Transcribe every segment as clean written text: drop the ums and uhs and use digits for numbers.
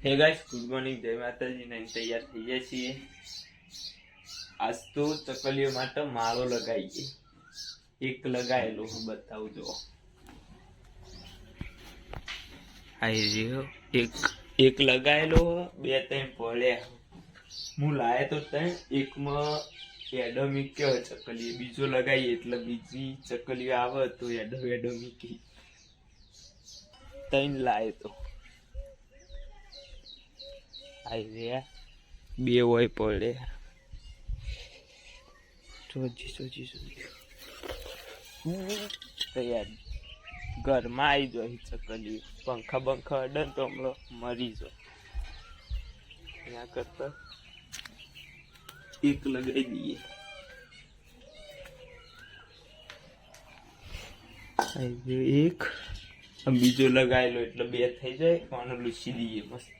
હે guys, good morning, જય માતાજી ને તૈયાર થઈ ગયા છીએ. આજ તો ચકલીઓ માટે માળો લગાવીએ. એક લગાયેલો હું બતાવું જો. એક લગાયેલો, બે ત્રણ પડ્યા. હું લાવે તો ત્રણ, એકમાં એડો મીક્યો ચકલી, બીજો લગાવીએ એટલે બીજી ચકલીઓ આવે તો એડો મીકી ત્રણ લાવે તો બે હોય પડે. તૈયાર ઘરમાં આવી જાય ચકલી. પંખા અડે તો હમણાં મરી જાય. એના કરતા એક લગાવી દઈએ. એક બીજો લગાવેલો એટલે બે થઈ જાય. કોને લૂસી દઈએ મસ્ત.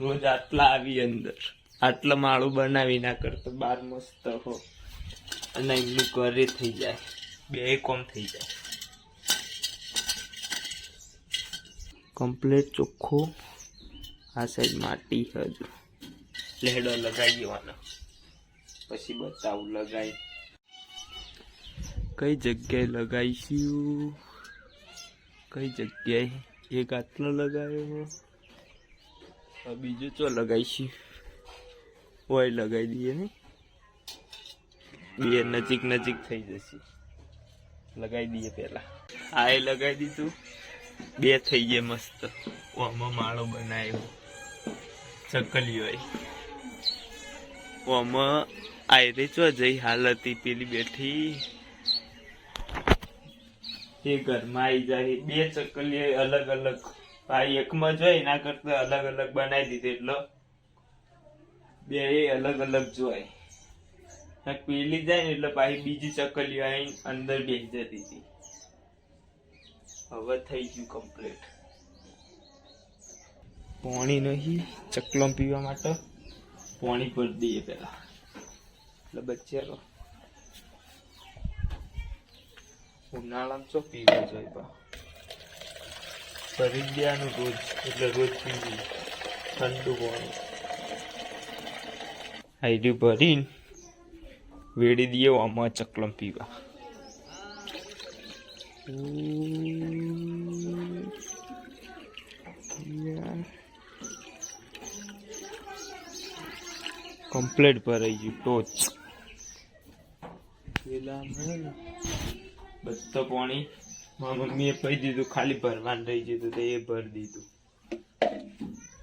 રોજ આટલા આવી અંદર, આટલા માળું બનાવી ના કરતો બાર મસ્ત હો. અને એમનું ઘરે થઈ જાય, બે કોમ થઈ જાય. કમ્પ્લીટ ચોખ્ખો. આ સાઈડ માટી હજુ લેડો લગાવી દેવાનો, પછી બતાવું લગાવી કઈ જગ્યાએ લગાવીશું. કઈ જગ્યાએ એક આટલો લગાવ્યો, બીજું ચો લગાવીશું. ઓય લગાવી દઈએ ને, બે નજીક થઈ જશે. લગાવી દઈએ પેલા. આ એ લગાવી દીધું, બે થઈ ગયા મસ્ત. ઓમાં માળો બનાવ્યો ચકલી હોય. ઓમાં આયરે ચો જઈ હાલ હતી પેલી બેઠી. એ ઘરમાં આવી જાય. બે ચકલી અલગ અલગ ભાઈ એકમાં જોઈ એના કરતા અલગ અલગ બનાવી દીધું એટલે બે અલગ જોય. પેલી જાય ને એટલે પાછી બીજી ચકલીઓ આવીને અંદર બેસી જતી હતી. હવે થઈ ગયું કમ્પ્લીટ. પાણી નહીં ચકલો પીવા માટે પાણી ભરી દઈએ પેલા એટલે બચેલો. ઉનાળામાં શું પીવું જોઈએ ભરી દેવાનું રોજ, એટલે રોજ પીવું ઠંડુ પાણી. આયરું ભરીને વેડી દઈએ આમાં ચકલમ પીવા. કમ્પ્લીટ ભરાઈ ગયું ટોચ. પેલા બધું પાણી મારા મમ્મીએ કહી દીધું, ખાલી ભરવાનું રહી જતું તો એ ભરી દીધું.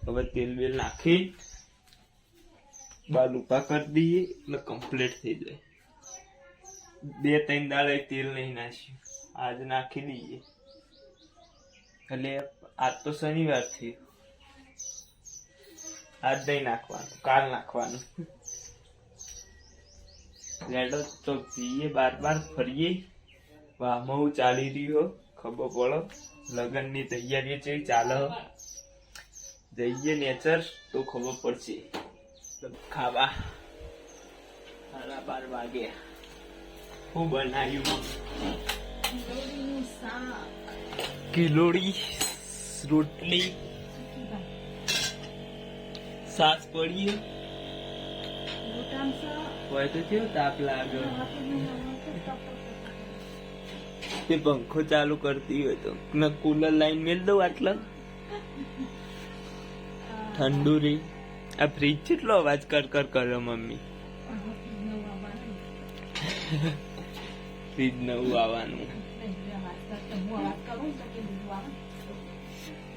હવે તેલ બેલ નાખી બાલ ઉપા કરી દઈએ એટલે કમ્પ્લીટ થઈ જાય. બે ત્રણ દાડે તેલ નહીં નાખ્યું, આજ નાખી દઈએ. એટલે આજ તો શનિવાર થયું, આજ નહીં નાખવાનું, કાલ નાખવાનું. લેડો તો પીએ, બાર ફરીએ. વાહમાં ચાલી રહ્યો ખબર પડો. લગ્ન ની તૈયારી છે ચાલે. જઈએ નેચર તો ખબર પડશે. ખાવા 12:30 વાગે. હું બનાવ્યું કિલોડી રોટલી, સાસ પડીએ હોય તો કેવું તાપ લાગે. તે પંખો ચાલુ કરતી હોય તો કુલર લાઈન મેળ દઉં. આટલા ઠંડુ રહી. આ ફ્રીજ કેટલો અવાજ કર કર્યો મમ્મી. ફ્રીજ નવું આવવાનું.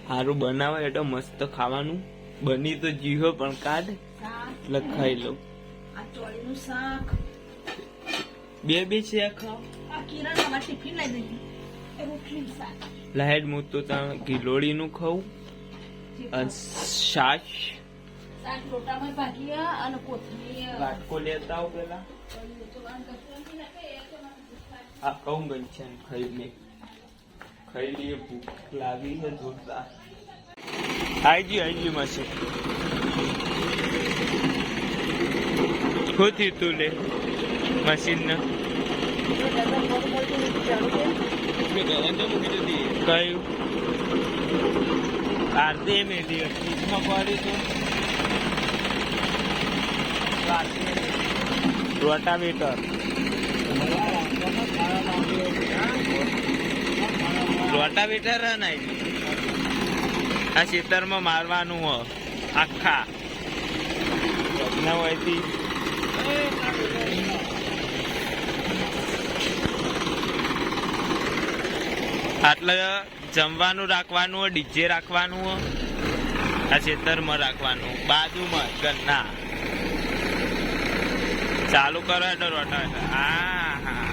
સારું બનાવે એટલે મસ્ત ખાવાનું. બની તો જીવો પણ કાઢ એટલે ખાઈ લઉં. બે છે ખાવ. લાહેડ હું તો ગિલોડી નું ખાઉં. છાશ વાટકો લેતા આવું પેલા. આ કહું ગઈ છે ખાઈ લઈએ. ભૂખ લાગી છે જોરદાર. આઈ મશીન ખોતી તું લે મશીન ને કયું આરતી મેલી ફ્રીજમાં પડ્યું હતું રોટાવેટર રોટાવેટર ને આ ખેતરમાં મારવાનું હો આખા ના હોયથી આટલે જમવાનું રાખવાનું ડીજે રાખવાનું આ ખેતરમાં રાખવાનું બાજુમાં ઘરના ચાલુ કરો એટલે રોટાવેટર હા હા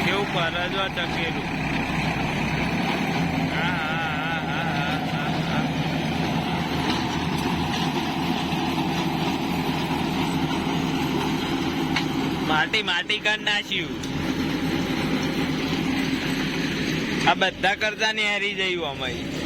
કેવું પરજવા ચકેલું માટી માટી કરી નાખ્યું આ બધા કરતા ને હારી જયું અમે